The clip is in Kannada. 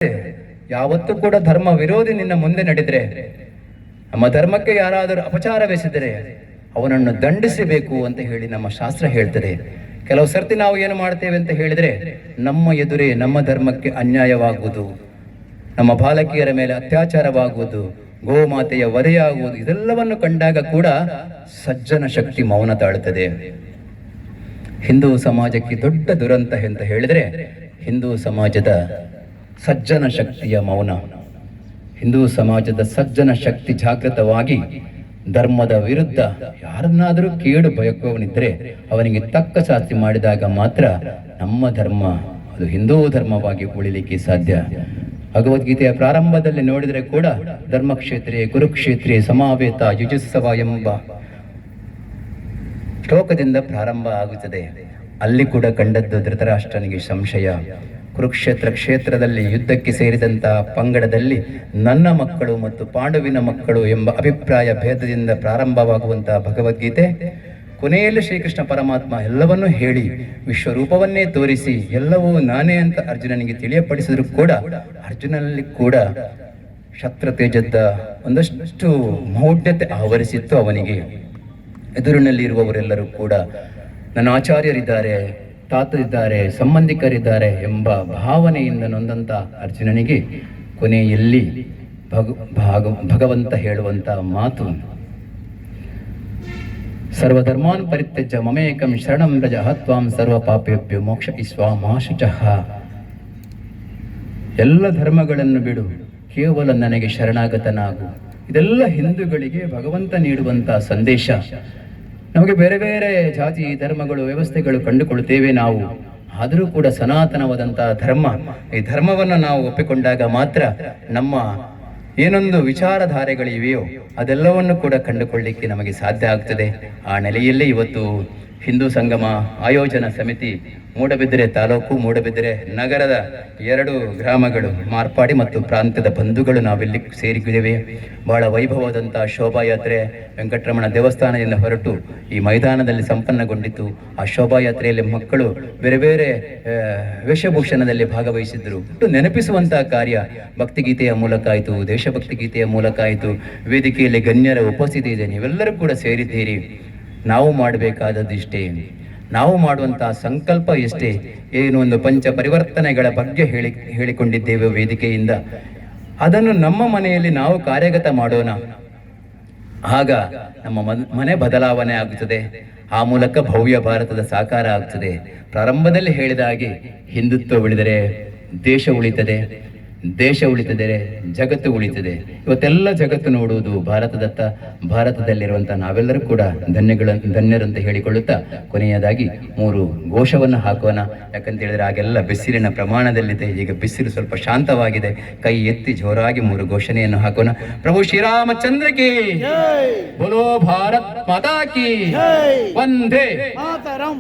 ಯಾವತ್ತೂ ಕೂಡ ಧರ್ಮ ವಿರೋಧಿ ನಿನ್ನ ಮುಂದೆ ನಡೆದರೆ, ನಮ್ಮ ಧರ್ಮಕ್ಕೆ ಯಾರಾದರೂ ಅಪಚಾರವೆಸೆದರೆ ಅವನನ್ನು ದಂಡಿಸಬೇಕು ಅಂತ ಹೇಳಿ ನಮ್ಮ ಶಾಸ್ತ್ರ ಹೇಳ್ತದೆ. ಕೆಲವು ಸರ್ತಿ ನಾವು ಏನು ಮಾಡ್ತೇವೆ ಅಂತ ಹೇಳಿದರೆ, ನಮ್ಮ ಎದುರೇ ನಮ್ಮ ಧರ್ಮಕ್ಕೆ ಅನ್ಯಾಯವಾಗುವುದು, ನಮ್ಮ ಬಾಲಕಿಯರ ಮೇಲೆ ಅತ್ಯಾಚಾರವಾಗುವುದು, ಗೋಮಾತೆಯ ವಧೆಯಾಗುವುದು, ಇದೆಲ್ಲವನ್ನು ಕಂಡಾಗ ಕೂಡ ಸಜ್ಜನ ಶಕ್ತಿ ಮೌನ ತಾಳುತ್ತದೆ. ಹಿಂದೂ ಸಮಾಜಕ್ಕೆ ದೊಡ್ಡ ದುರಂತ ಅಂತ ಹೇಳಿದರೆ ಹಿಂದೂ ಸಮಾಜದ ಸಜ್ಜನ ಶಕ್ತಿಯ ಮೌನ. ಹಿಂದೂ ಸಮಾಜದ ಸಜ್ಜನ ಶಕ್ತಿ ಜಾಗೃತವಾಗಿ ಧರ್ಮದ ವಿರುದ್ಧ ಯಾರನ್ನಾದರೂ ಕೇಡು ಬಯಕುವವನಿದ್ದರೆ ಅವನಿಗೆ ತಕ್ಕ ಶಾಸ್ತಿ ಮಾಡಿದಾಗ ಮಾತ್ರ ನಮ್ಮ ಧರ್ಮ ಅದು ಹಿಂದೂ ಧರ್ಮವಾಗಿ ಉಳಿಲಿಕ್ಕೆ ಸಾಧ್ಯ. ಭಗವದ್ಗೀತೆಯ ಪ್ರಾರಂಭದಲ್ಲಿ ನೋಡಿದರೆ ಕೂಡ ಧರ್ಮಕ್ಷೇತ್ರೇ ಕುರುಕ್ಷೇತ್ರೇ ಸಮಾವೇತ ಯುಜುತ್ಸವ ಎಂಬ ಶ್ಲೋಕದಿಂದ ಪ್ರಾರಂಭ ಆಗುತ್ತದೆ. ಅಲ್ಲಿ ಕೂಡ ಕಂಡದ್ದು ಧೃತರಾಷ್ಟ್ರನಿಗೆ ಸಂಶಯ. ಕುರುಕ್ಷೇತ್ರ ಕ್ಷೇತ್ರದಲ್ಲಿ ಯುದ್ಧಕ್ಕೆ ಸೇರಿದಂಥ ಪಂಗಡದಲ್ಲಿ ನನ್ನ ಮಕ್ಕಳು ಮತ್ತು ಪಾಂಡವಿನ ಮಕ್ಕಳು ಎಂಬ ಅಭಿಪ್ರಾಯ ಭೇದದಿಂದ ಪ್ರಾರಂಭವಾಗುವಂತಹ ಭಗವದ್ಗೀತೆ ಕೊನೆಯಲ್ಲಿ ಶ್ರೀಕೃಷ್ಣ ಪರಮಾತ್ಮ ಎಲ್ಲವನ್ನೂ ಹೇಳಿ ವಿಶ್ವರೂಪವನ್ನೇ ತೋರಿಸಿ ಎಲ್ಲವೂ ನಾನೇ ಅಂತ ಅರ್ಜುನನಿಗೆ ತಿಳಿಯಪಡಿಸಿದ್ರು ಕೂಡ ಅರ್ಜುನಲ್ಲಿ ಕೂಡ ಶಸ್ತ್ರ ತೇಜದ ಒಂದಷ್ಟು ಮೌಢ್ಯತೆ ಆವರಿಸಿತ್ತು. ಅವನಿಗೆ ಎದುರಿನಲ್ಲಿರುವವರೆಲ್ಲರೂ ಕೂಡ ನನ್ನ ಆಚಾರ್ಯರಿದ್ದಾರೆ, ತಾತರಿದ್ದಾರೆ, ಸಂಬಂಧಿಕರಿದ್ದಾರೆ ಎಂಬ ಭಾವನೆಯಿಂದ ನೊಂದಂತ ಅರ್ಜುನನಿಗೆ ಕೊನೆಯಲ್ಲಿ ಭಗವಂತ ಹೇಳುವಂತ ಮಾತು, ಸರ್ವಧರ್ಮಾನ್ ಪರಿತ್ಯಜ್ಯ ಮಮೇಕಂ ಶರಣಂ ರಜ ತ್ವಾಂ ಸರ್ವ ಪಾಪೇಭ್ಯೋ ಮೋಕ್ಷಯಿಸ್ವಾ ಮಾ ಶುಚಃ. ಎಲ್ಲ ಧರ್ಮಗಳನ್ನು ಬಿಡು, ಕೇವಲ ನನಗೆ ಶರಣಾಗತನಾಗು. ಇದೆಲ್ಲ ಹಿಂದೂಗಳಿಗೆ ಭಗವಂತ ನೀಡುವಂತ ಸಂದೇಶ. ನಮಗೆ ಬೇರೆ ಬೇರೆ ಜಾತಿ ಧರ್ಮಗಳು ವ್ಯವಸ್ಥೆಗಳು ಕಂಡುಕೊಳ್ತೇವೆ ನಾವು, ಆದರೂ ಕೂಡ ಸನಾತನವಾದಂತಹ ಧರ್ಮ, ಈ ಧರ್ಮವನ್ನು ನಾವು ಒಪ್ಪಿಕೊಂಡಾಗ ಮಾತ್ರ ನಮ್ಮ ಏನೊಂದು ವಿಚಾರಧಾರೆಗಳಿವೆಯೋ ಅದೆಲ್ಲವನ್ನು ಕೂಡ ಕಂಡುಕೊಳ್ಳಿಕ್ಕೆ ನಮಗೆ ಸಾಧ್ಯ ಆಗ್ತದೆ. ಆ ನೆಲೆಯಲ್ಲೇ ಇವತ್ತು ಹಿಂದೂ ಸಂಗಮ ಆಯೋಜನಾ ಸಮಿತಿ ಮೂಡಬಿದಿರೆ ತಾಲೂಕು, ಮೂಡಬಿದಿರೆ ನಗರದ 2 ಗ್ರಾಮಗಳು ಮಾರ್ಪಾಡಿ ಮತ್ತು ಪ್ರಾಂತ್ಯದ ಬಂಧುಗಳು ನಾವಿಲ್ಲಿ ಸೇರಿದ್ದೇವೆ. ಬಹಳ ವೈಭವದಂತಹ ಶೋಭಾಯಾತ್ರೆ ವೆಂಕಟರಮಣ ದೇವಸ್ಥಾನದಿಂದ ಹೊರಟು ಈ ಮೈದಾನದಲ್ಲಿ ಸಂಪನ್ನಗೊಂಡಿತ್ತು. ಆ ಶೋಭಾಯಾತ್ರೆಯಲ್ಲಿ ಮಕ್ಕಳು ಬೇರೆ ಬೇರೆ ವೇಷಭೂಷಣದಲ್ಲಿ ಭಾಗವಹಿಸಿದ್ರು. ನೆನಪಿಸುವಂತಹ ಕಾರ್ಯ ಭಕ್ತಿಗೀತೆಯ ಮೂಲಕ ಆಯಿತು, ದೇಶಭಕ್ತಿ ಗೀತೆಯ ಮೂಲಕ ಆಯಿತು. ವೇದಿಕೆಯಲ್ಲಿ ಗಣ್ಯರ ಉಪಸ್ಥಿತಿ ಇದೆ, ನೀವೆಲ್ಲರೂ ಕೂಡ ಸೇರಿದ್ದೀರಿ. ನಾವು ಮಾಡಬೇಕಾದದ್ದಿಷ್ಟೇ, ನಾವು ಮಾಡುವಂತಹ ಸಂಕಲ್ಪ ಎಷ್ಟೇ. ಏನು ಒಂದು ಪಂಚ ಪರಿವರ್ತನೆಗಳ ಬಗ್ಗೆ ಹೇಳಿಕೊಂಡಿದ್ದೇವೆ ವೇದಿಕೆಯಿಂದ, ಅದನ್ನು ನಮ್ಮ ಮನೆಯಲ್ಲಿ ನಾವು ಕಾರ್ಯಗತ ಮಾಡೋಣ. ಆಗ ನಮ್ಮ ಮನೆ ಬದಲಾವಣೆ ಆಗುತ್ತದೆ. ಆ ಮೂಲಕ ಭವ್ಯ ಭಾರತದ ಸಾಕಾರ ಆಗ್ತದೆ. ಪ್ರಾರಂಭದಲ್ಲಿ ಹೇಳಿದ ಹಾಗೆ ಹಿಂದುತ್ವ ಉಳಿದರೆ ದೇಶ ಉಳಿತದೆ, ದೇಶ ಉಳಿತದೆ ಜಗತ್ತು ಉಳಿತದೆ. ಇವತ್ತೆಲ್ಲ ಜಗತ್ತು ನೋಡುವುದು ಭಾರತದತ್ತ. ಭಾರತದಲ್ಲಿರುವಂತಹ ನಾವೆಲ್ಲರೂ ಕೂಡ ಧನ್ಯರಂತ ಹೇಳಿಕೊಳ್ಳುತ್ತಾ ಕೊನೆಯದಾಗಿ 3 ಘೋಷವನ್ನು ಹಾಕೋಣ. ಯಾಕಂತ ಹೇಳಿದ್ರೆ ಆಗೆಲ್ಲ ಬಿಸಿಲಿನ ಪ್ರಮಾಣದಲ್ಲಿದೆ, ಈಗ ಬಿಸಿಲು ಸ್ವಲ್ಪ ಶಾಂತವಾಗಿದೆ. ಕೈ ಎತ್ತಿ ಜೋರಾಗಿ 3 ಘೋಷಣೆಯನ್ನು ಹಾಕೋಣ. ಪ್ರಭು ಶ್ರೀರಾಮಚಂದ್ರ ಕಿ ಬೋಲೋ, ಭಾರತ್ ಮಾತಾ ಕಿ ವಂದೇ ಮಾತರಂ.